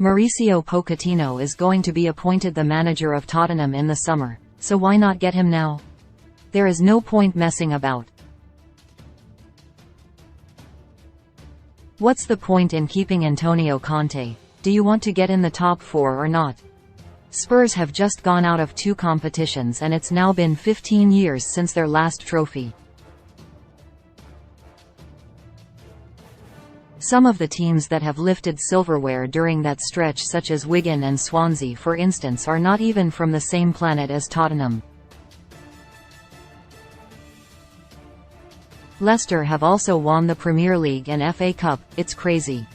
Mauricio Pochettino is going to be appointed the manager of Tottenham in the summer, so why not get him now? There is no point messing about. What's the point in keeping Antonio Conte? Do you want to get in the top 4 or not? Spurs have just gone out of 2 competitions and it's now been 15 years since their last trophy. Some of the teams that have lifted silverware during that stretch, such as Wigan and Swansea for instance, are not even from the same planet as Tottenham. Leicester have also won the Premier League and FA Cup. It's crazy.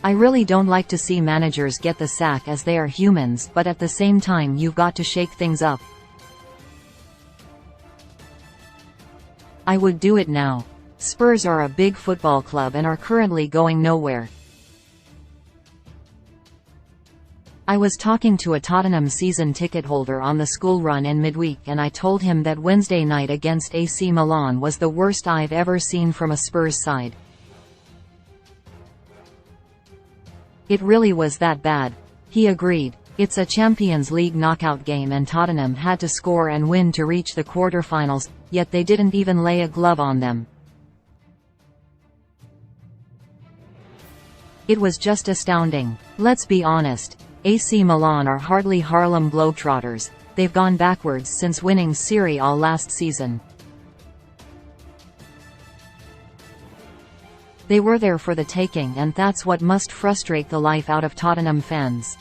I really don't like to see managers get the sack, as they are humans, but at the same time you've got to shake things up. I would do it now. Spurs are a big football club and are currently going nowhere. I was talking to a Tottenham season ticket holder on the school run in midweek, and I told him that Wednesday night against AC Milan was the worst I've ever seen from a Spurs side. It really was that bad. He agreed. It's a Champions League knockout game and Tottenham had to score and win to reach the quarter-finals, yet they didn't even lay a glove on them. It was just astounding. Let's be honest. AC Milan are hardly Harlem Globetrotters. They've gone backwards since winning Serie A last season. They were there for the taking, and that's what must frustrate the life out of Tottenham fans.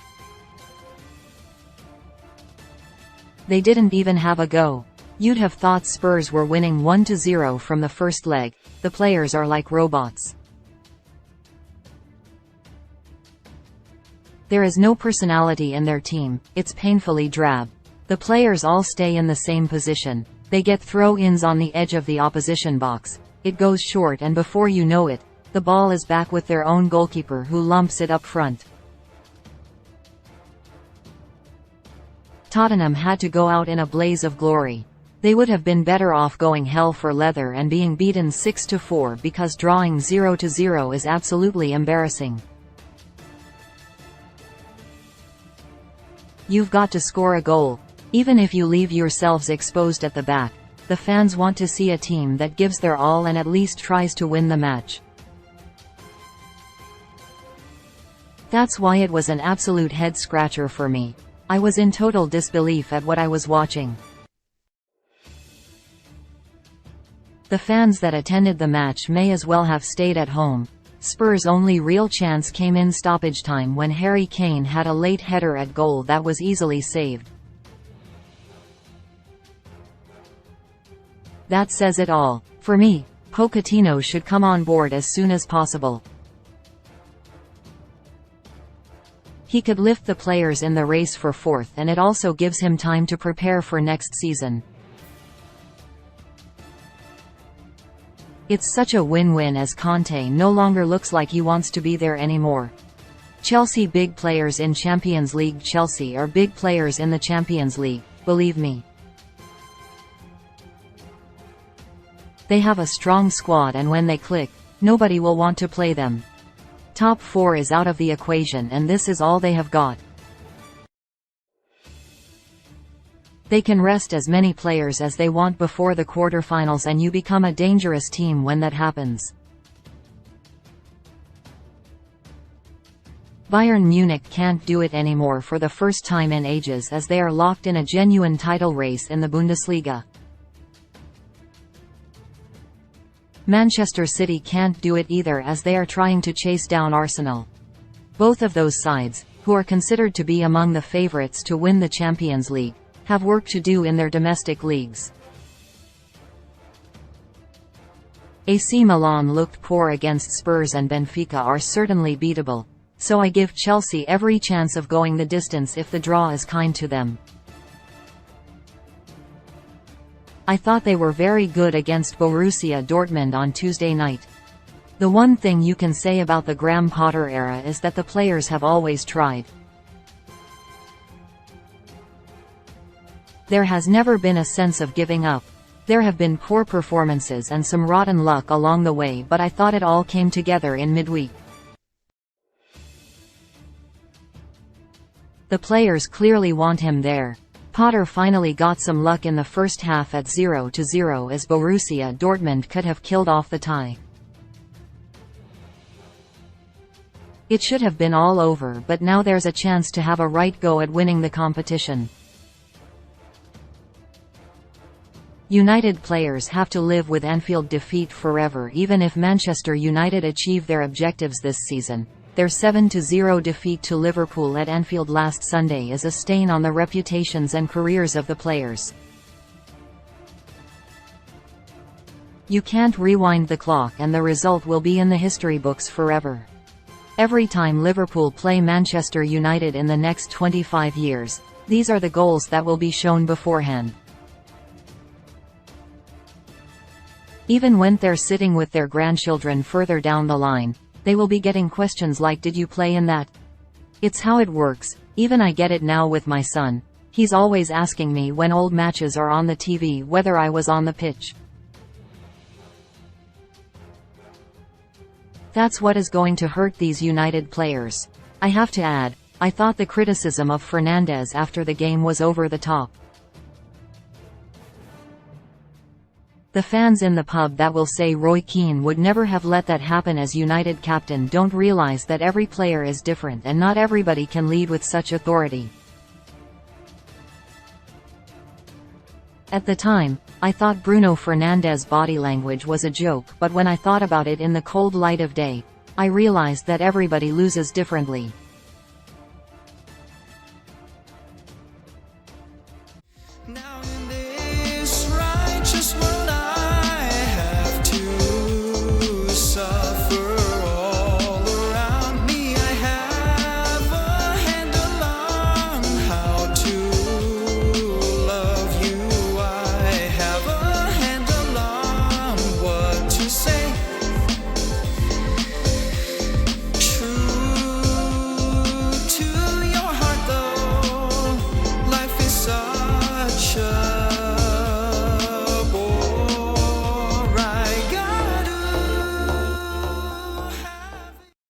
They didn't even have a go. You'd have thought Spurs were winning 1-0 from the first leg. The players are like robots. There is no personality in their team. It's painfully drab. The players all stay in the same position. They get throw-ins on the edge of the opposition box. It goes short and before you know it, the ball is back with their own goalkeeper who lumps it up front. Tottenham had to go out in a blaze of glory. They would have been better off going hell for leather and being beaten 6-4, because drawing 0-0 is absolutely embarrassing. You've got to score a goal. Even if you leave yourselves exposed at the back, the fans want to see a team that gives their all and at least tries to win the match. That's why it was an absolute head-scratcher for me. I was in total disbelief at what I was watching. The fans that attended the match may as well have stayed at home. Spurs' only real chance came in stoppage time when Harry Kane had a late header at goal that was easily saved. That says it all. For me, Pochettino should come on board as soon as possible. He could lift the players in the race for 4th, and it also gives him time to prepare for next season. It's such a win-win, as Conte no longer looks like he wants to be there anymore. Chelsea big players in Champions League. Chelsea are big players in the Champions League, believe me. They have a strong squad, and when they click, nobody will want to play them. Top 4 is out of the equation, and this is all they have got. They can rest as many players as they want before the quarter-finals, and you become a dangerous team when that happens. Bayern Munich can't do it anymore for the first time in ages, as they are locked in a genuine title race in the Bundesliga. Manchester City can't do it either, as they are trying to chase down Arsenal. Both of those sides, who are considered to be among the favourites to win the Champions League, have work to do in their domestic leagues. AC Milan looked poor against Spurs, and Benfica are certainly beatable, so I give Chelsea every chance of going the distance if the draw is kind to them. I thought they were very good against Borussia Dortmund on Tuesday night. The one thing you can say about the Graham Potter era is that the players have always tried. There has never been a sense of giving up. There have been poor performances and some rotten luck along the way, but I thought it all came together in midweek. The players clearly want him there. Potter finally got some luck in the first half at 0-0 as Borussia Dortmund could have killed off the tie. It should have been all over, but now there's a chance to have a right go at winning the competition. United players have to live with Anfield defeat forever even if Manchester United achieve their objectives this season. Their 7-0 defeat to Liverpool at Anfield last Sunday is a stain on the reputations and careers of the players. You can't rewind the clock and the result will be in the history books forever. Every time Liverpool play Manchester United in the next 25 years, these are the goals that will be shown beforehand. Even when they're sitting with their grandchildren further down the line, they will be getting questions like, "Did you play in that?" It's how it works. Even I get it now with my son. He's always asking me when old matches are on the TV whether I was on the pitch. That's what is going to hurt these United players. I have to add, I thought the criticism of Fernandes after the game was over the top. The fans in the pub that will say Roy Keane would never have let that happen as United captain don't realize that every player is different and not everybody can lead with such authority. At the time, I thought Bruno Fernandes' body language was a joke, but when I thought about it in the cold light of day, I realized that everybody loses differently.